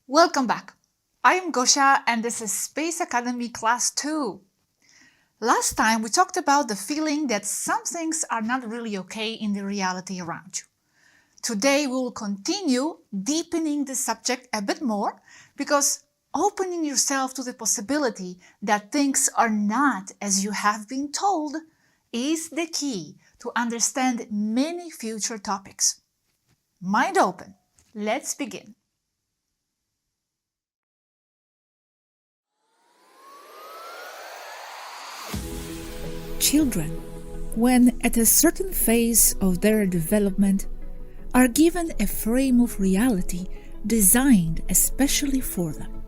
Welcome back. I am Gosha and this is Space Academy Class 2. Last time we talked about the feeling that some things are not really okay in the reality around you. Today we will continue deepening the subject a bit more because opening yourself to the possibility that things are not as you have been told is the key to understand many future topics. Mind open. Let's begin. Children, when at a certain phase of their development, are given a frame of reality designed especially for them.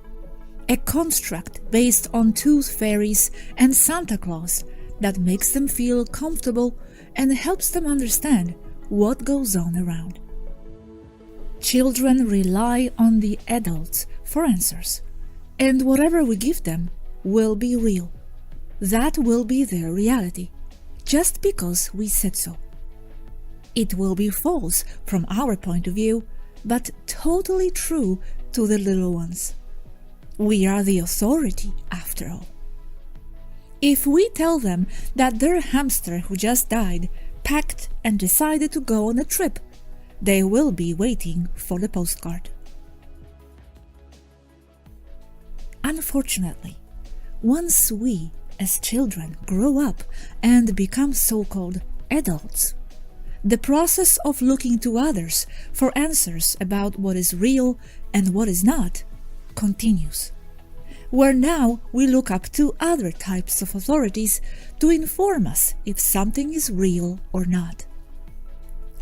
A construct based on tooth fairies and Santa Claus that makes them feel comfortable and helps them understand what goes on around. Children rely on the adults for answers, and whatever we give them will be real. That will be their reality, just because we said so. It will be false from our point of view, but totally true to the little ones. We are the authority, after all. If we tell them that their hamster who just died packed and decided to go on a trip, they will be waiting for the postcard. Unfortunately, once we as children grow up and become so-called adults, the process of looking to others for answers about what is real and what is not continues, where now we look up to other types of authorities to inform us if something is real or not.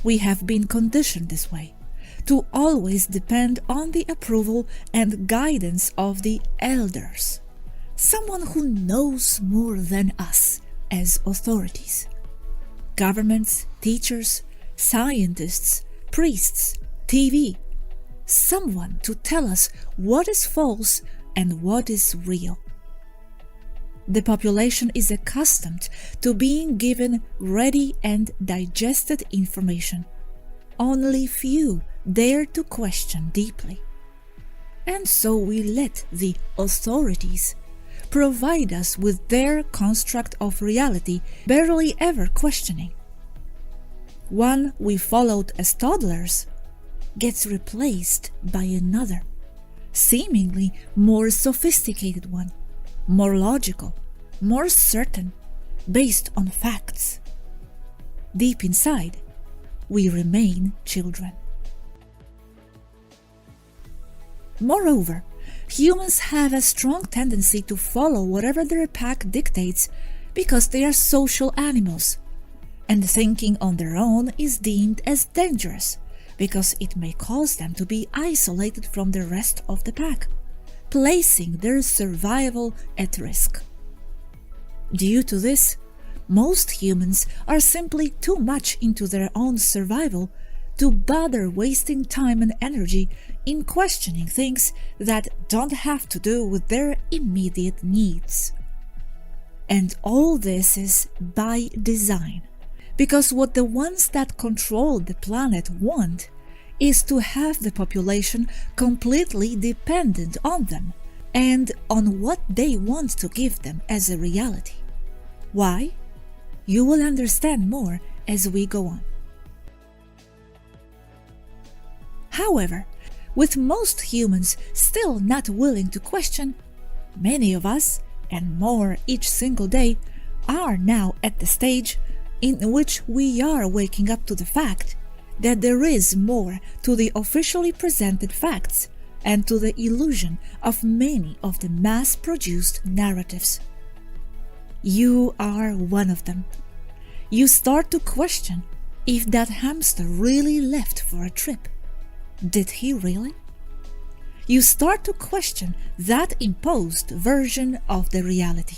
We have been conditioned this way, to always depend on the approval and guidance of the elders, someone who knows more than us as authorities. Governments, teachers, scientists, priests, TV, someone to tell us what is false and what is real. The population is accustomed to being given ready and digested information. Only few dare to question deeply. And so we let the authorities provide us with their construct of reality, barely ever questioning. One we followed as toddlers gets replaced by another, seemingly more sophisticated one, more logical, more certain, based on facts. Deep inside, we remain children. Moreover, humans have a strong tendency to follow whatever their pack dictates because they are social animals, and thinking on their own is deemed as dangerous because it may cause them to be isolated from the rest of the pack, placing their survival at risk. Due to this, most humans are simply too much into their own survival to bother wasting time and energy in questioning things that don't have to do with their immediate needs. And all this is by design, because what the ones that control the planet want is to have the population completely dependent on them and on what they want to give them as a reality. Why? You will understand more as we go on. However, with most humans still not willing to question, many of us, and more each single day, are now at the stage in which we are waking up to the fact that there is more to the officially presented facts and to the illusion of many of the mass-produced narratives. You are one of them. You start to question if that hamster really left for a trip. Did he really? You start to question that imposed version of the reality.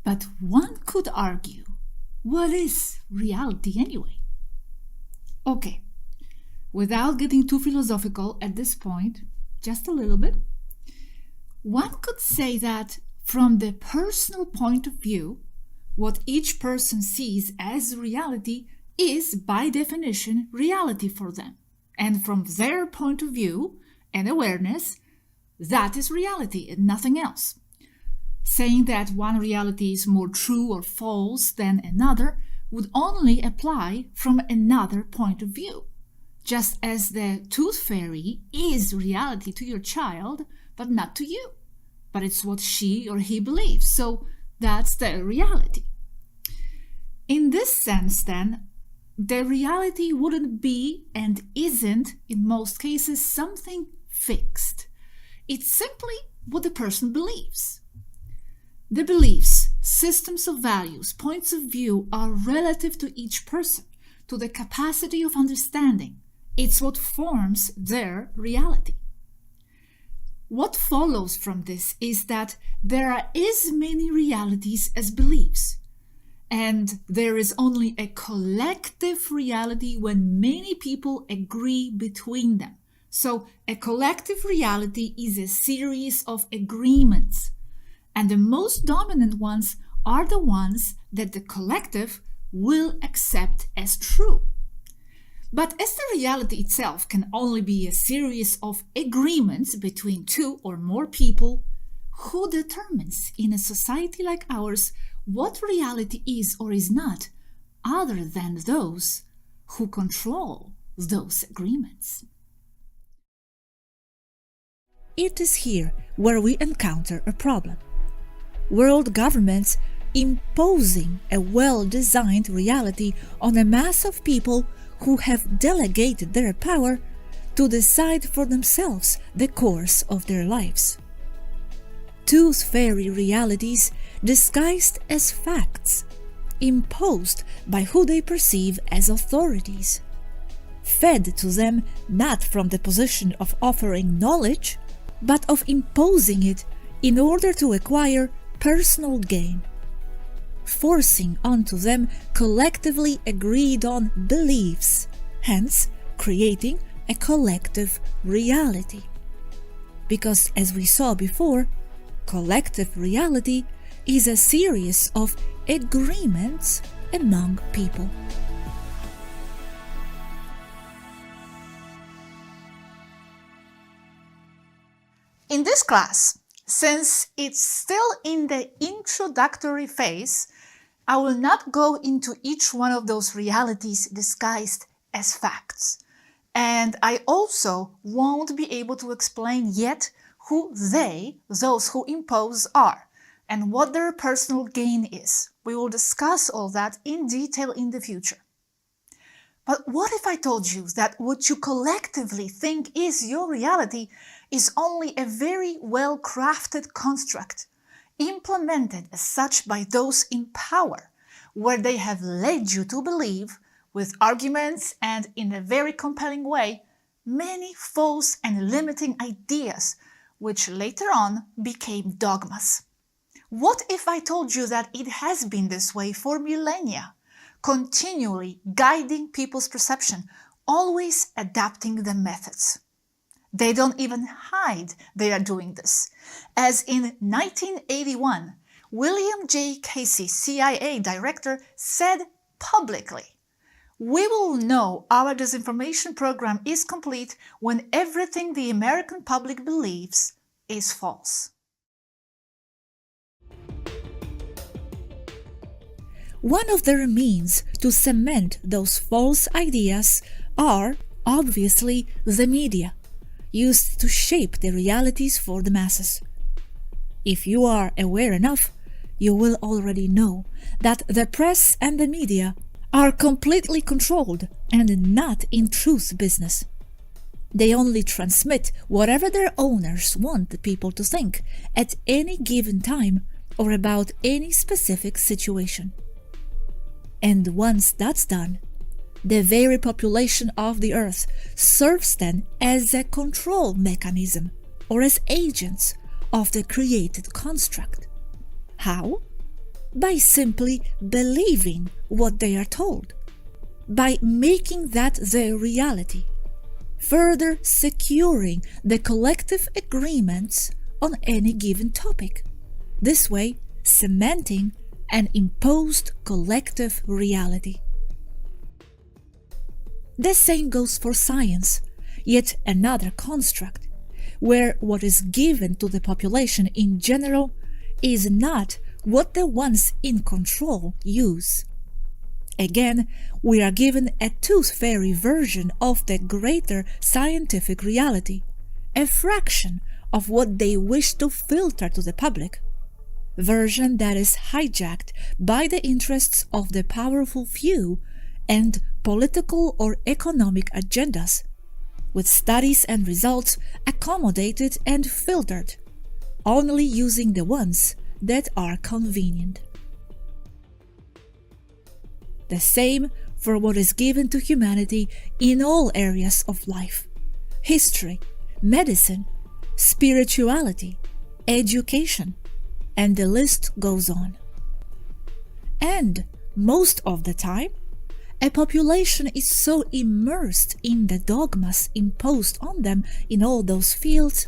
But one could argue, what is reality anyway? Okay, without getting too philosophical at this point, just a little bit, one could say that from the personal point of view, what each person sees as reality is by definition reality for them. And from their point of view and awareness, that is reality and nothing else. Saying that one reality is more true or false than another would only apply from another point of view. Just as the tooth fairy is reality to your child, but not to you. But it's what she or he believes, so that's the reality. In this sense, then, the reality wouldn't be and isn't, in most cases, something fixed. It's simply what the person believes. The beliefs, systems of values, points of view are relative to each person, to the capacity of understanding. It's what forms their reality. What follows from this is that there are as many realities as beliefs, and there is only a collective reality when many people agree between them. So a collective reality is a series of agreements, and the most dominant ones are the ones that the collective will accept as true. But as the reality itself can only be a series of agreements between two or more people, who determines in a society like ours what reality is or is not, other than those who control those agreements? It is here where we encounter a problem. World governments imposing a well-designed reality on a mass of people who have delegated their power to decide for themselves the course of their lives. Tooth fairy realities disguised as facts, imposed by who they perceive as authorities, fed to them not from the position of offering knowledge, but of imposing it in order to acquire personal gain, forcing onto them collectively agreed on beliefs, hence creating a collective reality. Because, as we saw before, collective reality is a series of agreements among people. In this class, since it's still in the introductory phase, I will not go into each one of those realities disguised as facts. And I also won't be able to explain yet who they, those who impose, are, and what their personal gain is. We will discuss all that in detail in the future. But what if I told you that what you collectively think is your reality is only a very well-crafted construct, implemented as such by those in power, where they have led you to believe, with arguments and in a very compelling way, many false and limiting ideas, which later on became dogmas? What if I told you that it has been this way for millennia, continually guiding people's perception, always adapting the methods? They don't even hide they are doing this. As in 1981, William J. Casey, CIA director, said publicly, "We will know our disinformation program is complete when everything the American public believes is false." One of their means to cement those false ideas are, obviously, the media, used to shape the realities for the masses. If you are aware enough, you will already know that the press and the media are completely controlled and not in truth business. They only transmit whatever their owners want the people to think at any given time or about any specific situation. And once that's done, the very population of the earth serves then as a control mechanism or as agents of the created construct. How? By simply believing what they are told, by making that their reality, further securing the collective agreements on any given topic, this way cementing an imposed collective reality. The same goes for science, yet another construct, where what is given to the population in general is not what the ones in control use. Again, we are given a tooth-fairy version of the greater scientific reality, a fraction of what they wish to filter to the public, version that is hijacked by the interests of the powerful few and political or economic agendas, with studies and results accommodated and filtered, only using the ones that are convenient. The same for what is given to humanity in all areas of life: history, medicine, spirituality, education, and the list goes on. And most of the time, a population is so immersed in the dogmas imposed on them in all those fields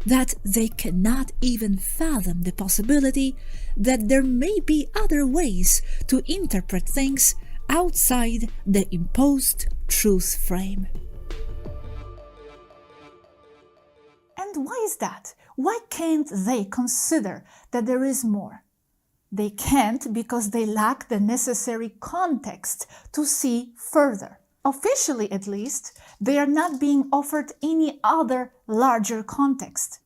that they cannot even fathom the possibility that there may be other ways to interpret things outside the imposed truth frame. And why is that? Why can't they consider that there is more? They can't because they lack the necessary context to see further. Officially, at least, they are not being offered any other larger context.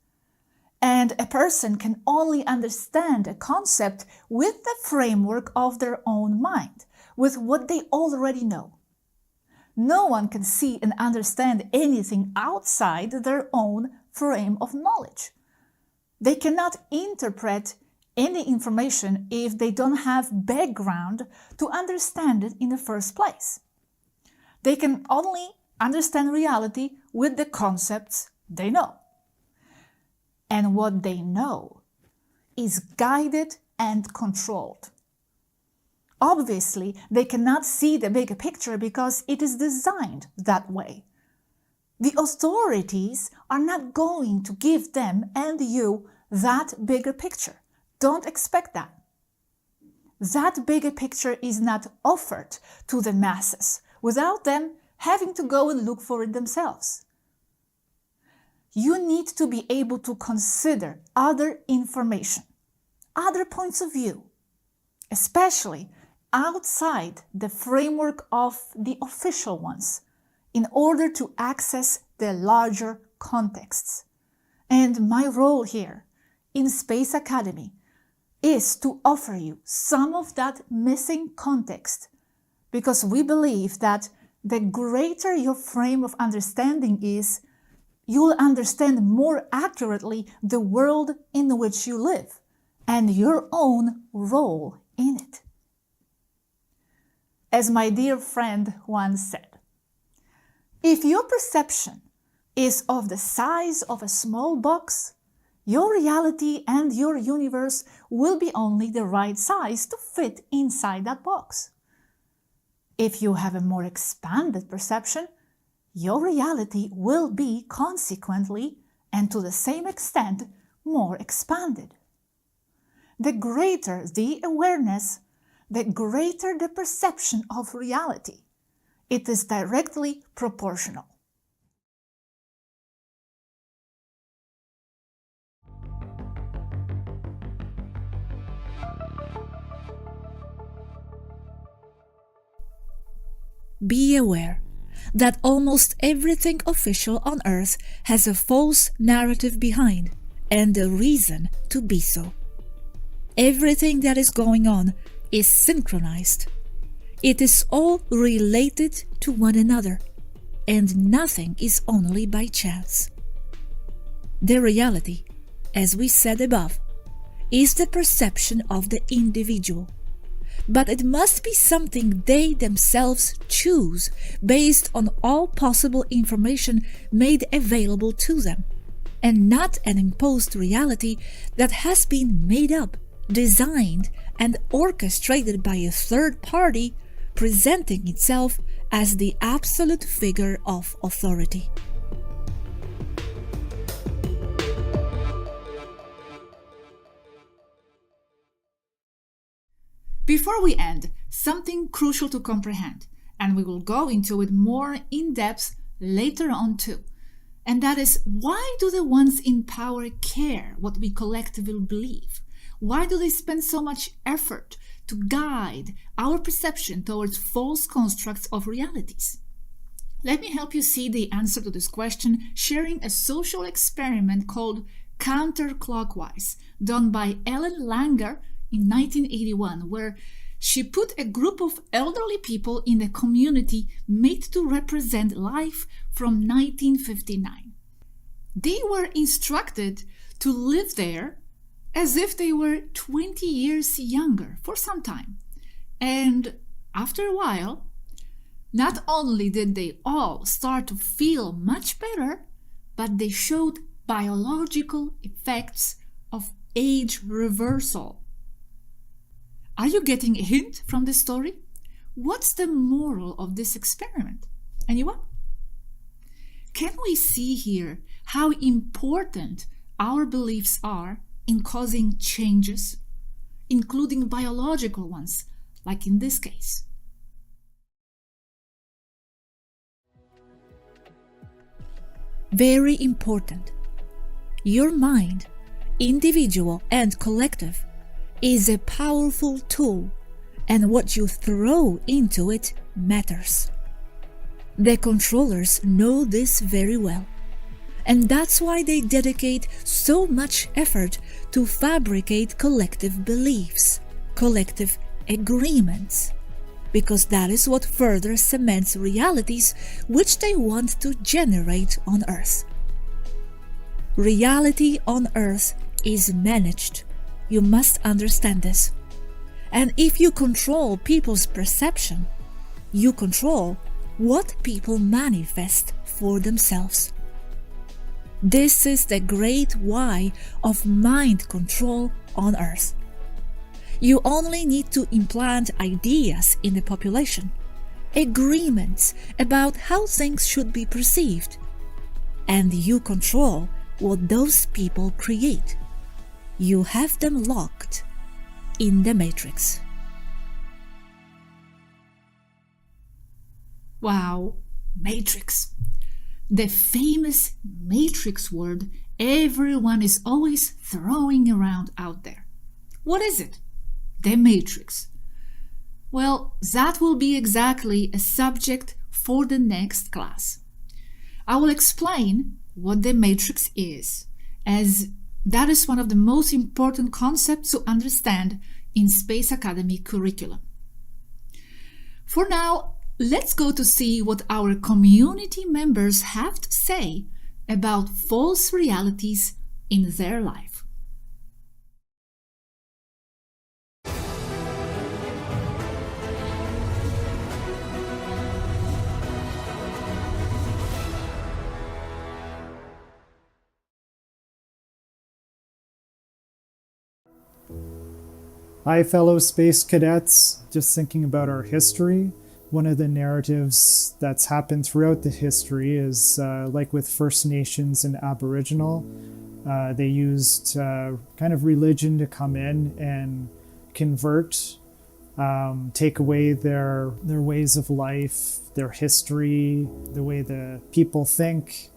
And a person can only understand a concept with the framework of their own mind, with what they already know. No one can see and understand anything outside their own frame of knowledge. They cannot interpret any information if they don't have background to understand it in the first place. They can only understand reality with the concepts they know. And what they know is guided and controlled. Obviously, they cannot see the bigger picture because it is designed that way. The authorities are not going to give them and you that bigger picture. Don't expect that. That bigger picture is not offered to the masses without them having to go and look for it themselves. You need to be able to consider other information, other points of view, especially outside the framework of the official ones, in order to access the larger contexts. And my role here in Space Academy is to offer you some of that missing context, because we believe that the greater your frame of understanding is, you will understand more accurately the world in which you live and your own role in it. As my dear friend once said, if your perception is of the size of a small box, your reality and your universe will be only the right size to fit inside that box. If you have a more expanded perception, your reality will be consequently, and to the same extent, more expanded. The greater the awareness, the greater the perception of reality. It is directly proportional. Be aware that almost everything official on Earth has a false narrative behind, and a reason to be so. Everything that is going on is synchronized. It is all related to one another, and nothing is only by chance. The reality, as we said above, is the perception of the individual, but it must be something they themselves choose based on all possible information made available to them, and not an imposed reality that has been made up, designed, and orchestrated by a third party, presenting itself as the absolute figure of authority. Before we end, something crucial to comprehend. and we will go into it more in depth later on too. And that is, why do the ones in power care what we collectively believe? Why do they spend so much effort to guide our perception towards false constructs of realities? Let me help you see the answer to this question, sharing a social experiment called Counterclockwise, done by Ellen Langer in 1981, where she put a group of elderly people in a community made to represent life from 1959. They were instructed to live there as if they were 20 years younger for some time. And after a while, not only did they all start to feel much better, but they showed biological effects of age reversal. Are you getting a hint from this story? What's the moral of this experiment? Anyone? Can we see here how important our beliefs are in causing changes, including biological ones, like in this case? Very important. Your mind, individual and collective, is a powerful tool, and what you throw into it matters. The controllers know this very well, and that's why they dedicate so much effort to fabricate collective beliefs, collective agreements, because that is what further cements realities which they want to generate on Earth. Reality on Earth is managed. You must understand this. And if you control people's perception, you control what people manifest for themselves. This is the great why of mind control on Earth. You only need to implant ideas in the population, agreements about how things should be perceived, and you control what those people create. You have them locked in the matrix. Wow, matrix. The famous matrix word everyone is always throwing around out there. What is it? The matrix. Well, that will be exactly a subject for the next class. I will explain what the matrix is, as that is one of the most important concepts to understand in Space Academy curriculum. For now, let's go to see what our community members have to say about false realities in their life. Hi, fellow space cadets. Just thinking about our history. One of the narratives that's happened throughout the history is like with First Nations and Aboriginal. They used kind of religion to come in and convert, take away their ways of life, their history, the way the people think.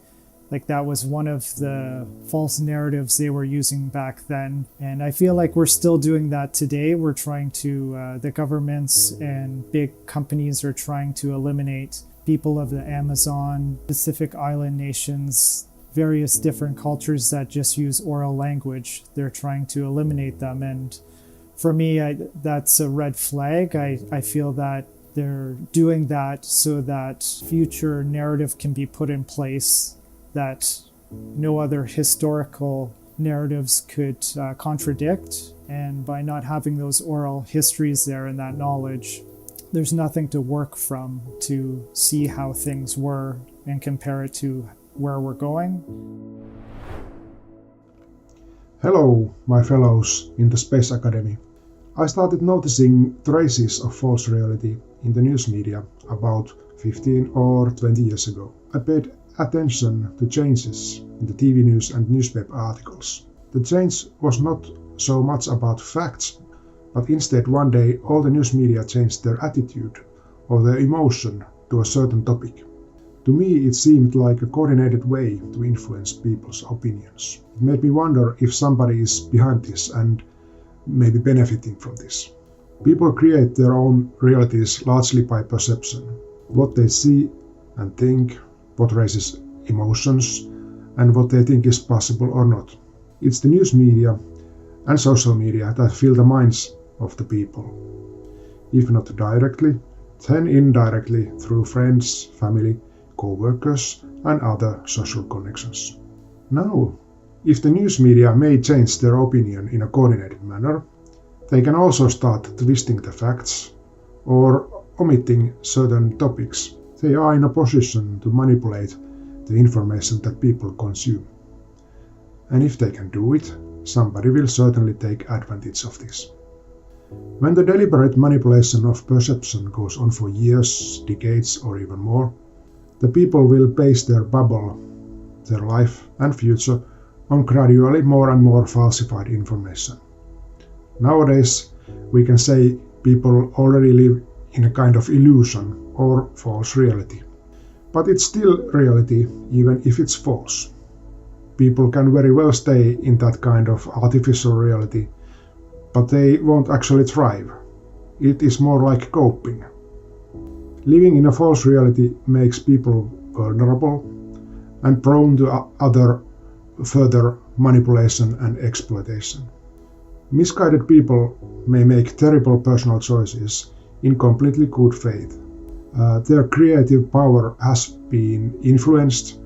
Like that was one of the false narratives they were using back then. And I feel like we're still doing that today. We're trying to, the governments and big companies are trying to eliminate people of the Amazon, Pacific Island nations, various different cultures that just use oral language. They're trying to eliminate them. And for me, that's a red flag. I feel that they're doing that so that future narrative can be put in place that no other historical narratives could contradict. And by not having those oral histories there and that knowledge, there's nothing to work from to see how things were and compare it to where we're going. Hello, my fellows in the Space Academy. I started noticing traces of false reality in the news media about 15 or 20 years ago. I paid attention to changes in the TV news and newspaper articles. The change was not so much about facts, but instead one day all the news media changed their attitude or their emotion to a certain topic. To me, it seemed like a coordinated way to influence people's opinions. It made me wonder if somebody is behind this and maybe benefiting from this. People create their own realities largely by perception. What they see and think, what raises emotions, and what they think is possible or not. It's the news media and social media that fill the minds of the people. If not directly, then indirectly through friends, family, co-workers, and other social connections. Now, if the news media may change their opinion in a coordinated manner, they can also start twisting the facts or omitting certain topics. They are in a position to manipulate the information that people consume. And if they can do it, somebody will certainly take advantage of this. When the deliberate manipulation of perception goes on for years, decades, or even more, the people will base their bubble, their life and future on gradually more and more falsified information. Nowadays, we can say people already live in a kind of illusion or false reality. But it's still reality, even if it's false. People can very well stay in that kind of artificial reality, but they won't actually thrive. It is more like coping. Living in a false reality makes people vulnerable and prone to other further manipulation and exploitation. Misguided people may make terrible personal choices in completely good faith. Their creative power has been influenced,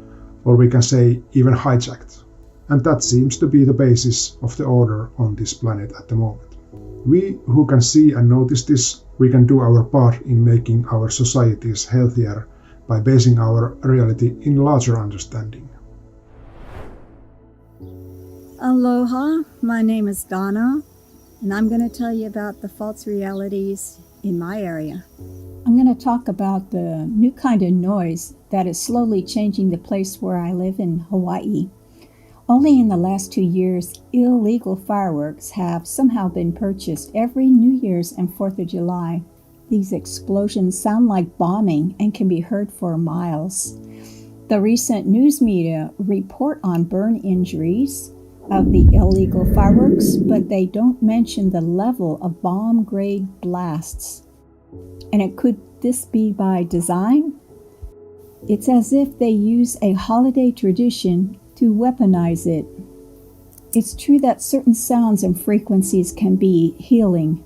or we can say even hijacked. And that seems to be the basis of the order on this planet at the moment. We who can see and notice this, we can do our part in making our societies healthier by basing our reality in larger understanding. Aloha, my name is Donna, and I'm going to tell you about the false realities in my area. I'm going to talk about the new kind of noise that is slowly changing the place where I live in Hawaii. Only in the last 2 years, illegal fireworks have somehow been purchased every New Year's and 4th of July. These explosions sound like bombing and can be heard for miles. The recent news media report on burn injuries of the illegal fireworks, but they don't mention the level of bomb-grade blasts. And could this be by design? It's as if they use a holiday tradition to weaponize it. It's true that certain sounds and frequencies can be healing,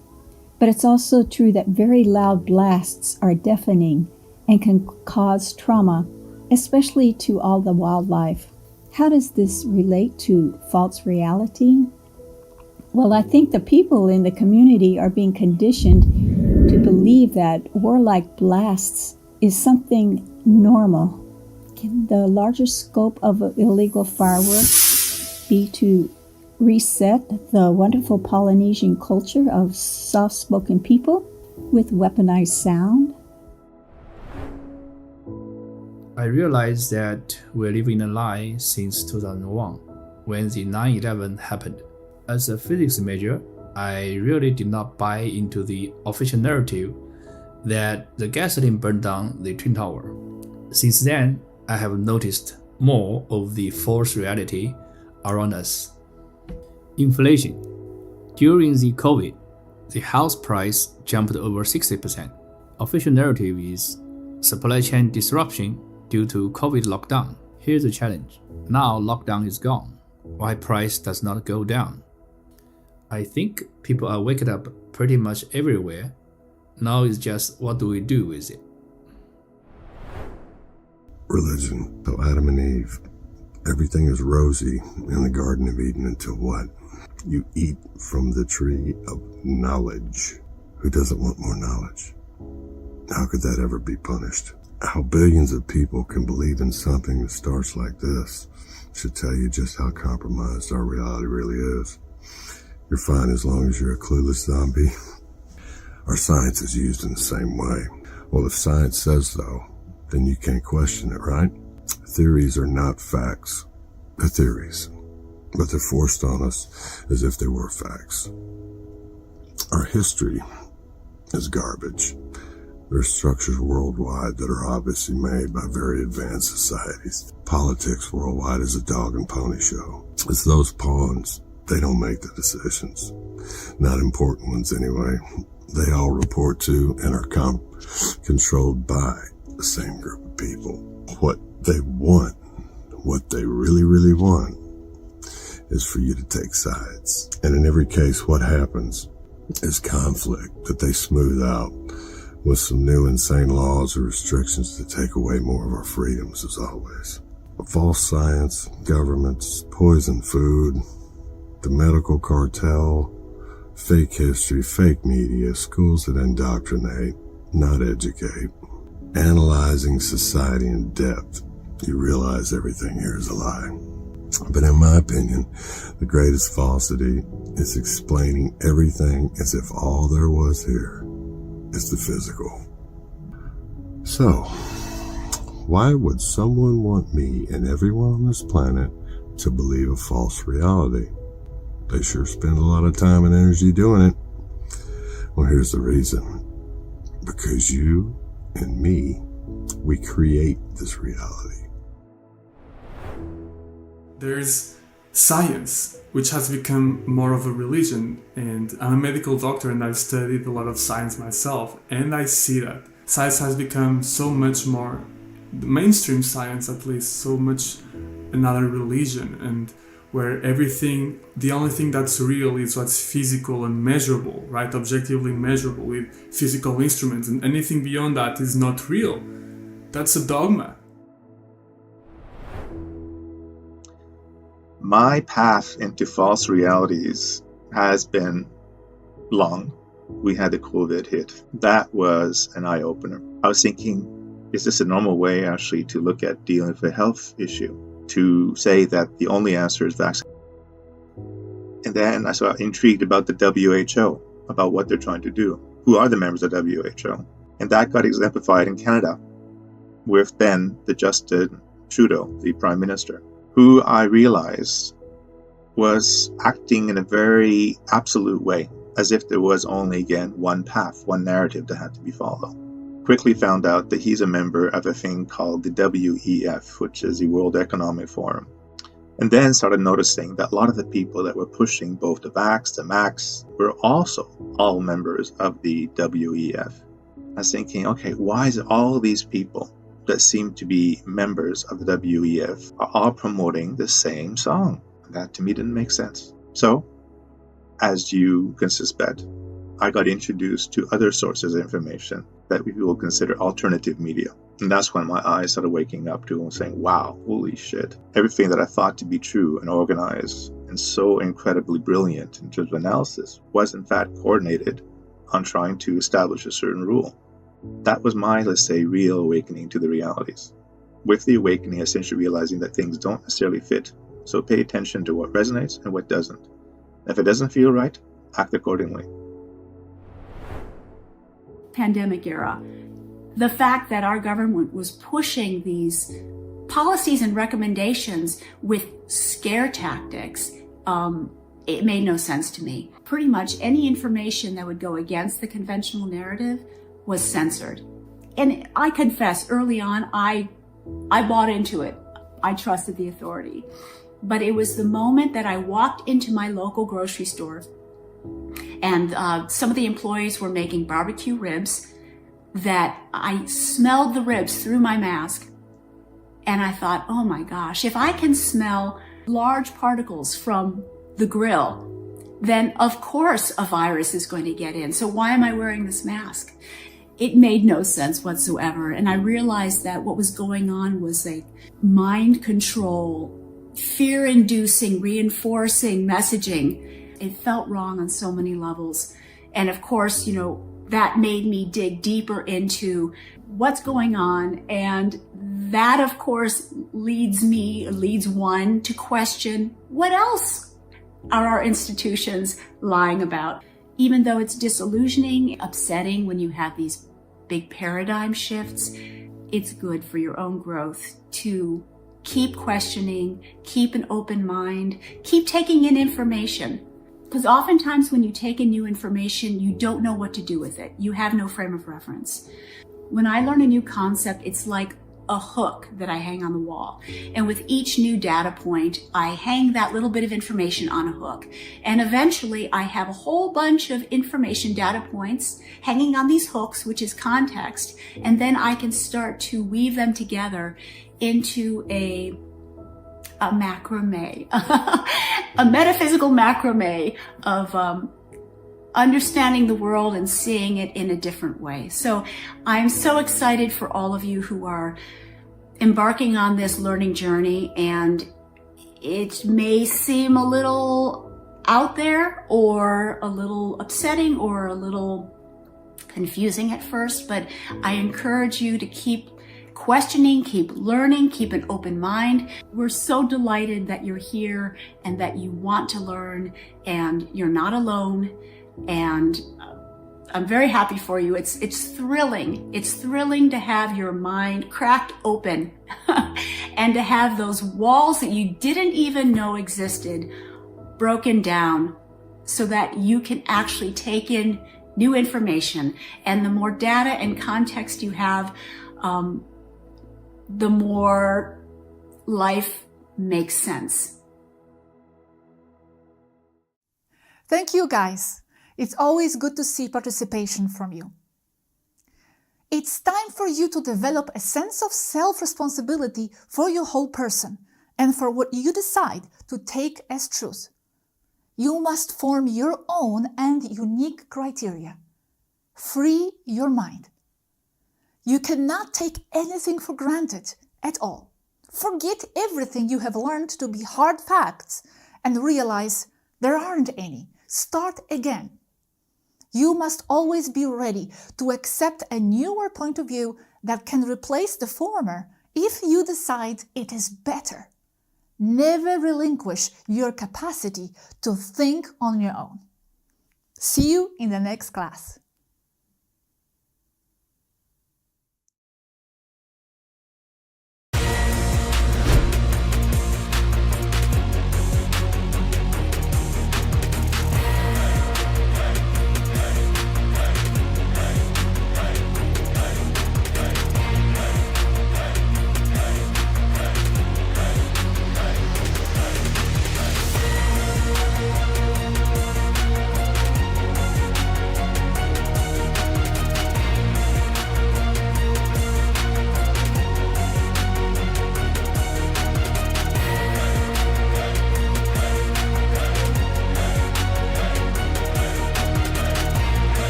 but it's also true that very loud blasts are deafening and can cause trauma, especially to all the wildlife. How does this relate to false reality? Well, I think the people in the community are being conditioned to believe that warlike blasts is something normal. Can the larger scope of illegal fireworks be to reset the wonderful Polynesian culture of soft-spoken people with weaponized sound? I realized that we're living a lie since 2001, when the 9/11 happened. As a physics major, I really did not buy into the official narrative that the gasoline burned down the Twin Tower. Since then, I have noticed more of the false reality around us. Inflation. During the COVID, the house price jumped over 60%. Official narrative is supply chain disruption due to COVID lockdown. Here's the challenge. Now lockdown is gone. Why price does not go down? I think people are waking up pretty much everywhere. Now it's just what do we do with it? Religion. So Adam and Eve, everything is rosy in the Garden of Eden until what? You eat from the tree of knowledge. Who doesn't want more knowledge? How could that ever be punished? How billions of people can believe in something that starts like this should tell you just how compromised our reality really is. You're fine as long as you're a clueless zombie. Our science is used in the same way. Well, if science says so, then you can't question it, right? Theories are not facts. They're theories, but they're forced on us as if they were facts. Our history is garbage. There's structures worldwide that are obviously made by very advanced societies. Politics worldwide is a dog and pony show. It's those pawns. They don't make the decisions. Not important ones anyway. They all report to and are controlled by the same group of people. What they want, what they really, really want, is for you to take sides. And in every case, what happens is conflict that they smooth out with some new insane laws or restrictions to take away more of our freedoms, as always. False science, governments, poison food, the medical cartel, fake history, fake media, schools that indoctrinate, not educate. Analyzing society in depth, you realize everything here is a lie. But in my opinion, the greatest falsity is explaining everything as if all there was here is the physical. So, why would someone want me and everyone on this planet to believe a false reality? They sure spend a lot of time and energy doing it. Well, here's the reason. Because you and me, we create this reality. There's science, which has become more of a religion, and I'm a medical doctor and I've studied a lot of science myself, and I see that. Science has become so much more, the mainstream science at least, so much another religion, and where everything, the only thing that's real is what's physical and measurable, right? Objectively measurable with physical instruments, and anything beyond that is not real. That's a dogma. My path into false realities has been long. We had the COVID hit. That was an eye-opener. I was thinking, is this a normal way actually to look at dealing with a health issue? To say that the only answer is vaccine. And then I got intrigued about the WHO, about what they're trying to do. Who are the members of WHO? And that got exemplified in Canada with then the Justin Trudeau, the Prime Minister, who I realized was acting in a very absolute way, as if there was only, again, one path, one narrative that had to be followed. Quickly found out that he's a member of a thing called the WEF, which is the World Economic Forum. And then started noticing that a lot of the people that were pushing both the vax, the max, were also all members of the WEF. I was thinking, okay, why is it all these people that seem to be members of the WEF are all promoting the same song? That to me didn't make sense. So, as you can suspect, I got introduced to other sources of information that we will consider alternative media. And that's when my eyes started waking up to and saying, wow, holy shit. Everything that I thought to be true and organized and so incredibly brilliant in terms of analysis was in fact coordinated on trying to establish a certain rule. That was my, let's say, real awakening to the realities. With the awakening, essentially realizing that things don't necessarily fit. So pay attention to what resonates and what doesn't. If it doesn't feel right, act accordingly. Pandemic era, the fact that our government was pushing these policies and recommendations with scare tactics, it made no sense to me. Pretty much any information that would go against the conventional narrative was censored. And I confess, early on, I bought into it. I trusted the authority. But it was the moment that I walked into my local grocery store and some of the employees were making barbecue ribs that I smelled the ribs through my mask. And I thought, oh my gosh, if I can smell large particles from the grill, then of course a virus is going to get in. So why am I wearing this mask? It made no sense whatsoever. And I realized that what was going on was a mind control, fear-inducing, reinforcing messaging. It felt wrong on so many levels. And of course, that made me dig deeper into what's going on. And that, of course, leads one to question, what else are our institutions lying about? Even though it's disillusioning, upsetting when you have these big paradigm shifts, it's good for your own growth to keep questioning, keep an open mind, keep taking in information. Because oftentimes when you take in new information, you don't know what to do with it. You have no frame of reference. When I learn a new concept, it's like a hook that I hang on the wall. And with each new data point, I hang that little bit of information on a hook. And eventually I have a whole bunch of information data points hanging on these hooks, which is context. And then I can start to weave them together into a macrame, a metaphysical macrame of understanding the world and seeing it in a different way. So I'm so excited for all of you who are embarking on this learning journey, and it may seem a little out there or a little upsetting or a little confusing at first, but I encourage you to keep questioning, keep learning, keep an open mind. We're so delighted that you're here and that you want to learn, and you're not alone. And I'm very happy for you. It's thrilling. It's thrilling to have your mind cracked open and to have those walls that you didn't even know existed broken down so that you can actually take in new information. And the more data and context you have, the more life makes sense. Thank you, guys. It's always good to see participation from you. It's time for you to develop a sense of self-responsibility for your whole person and for what you decide to take as truth. You must form your own and unique criteria. Free your mind. You cannot take anything for granted at all. Forget everything you have learned to be hard facts and realize there aren't any. Start again. You must always be ready to accept a newer point of view that can replace the former if you decide it is better. Never relinquish your capacity to think on your own. See you in the next class.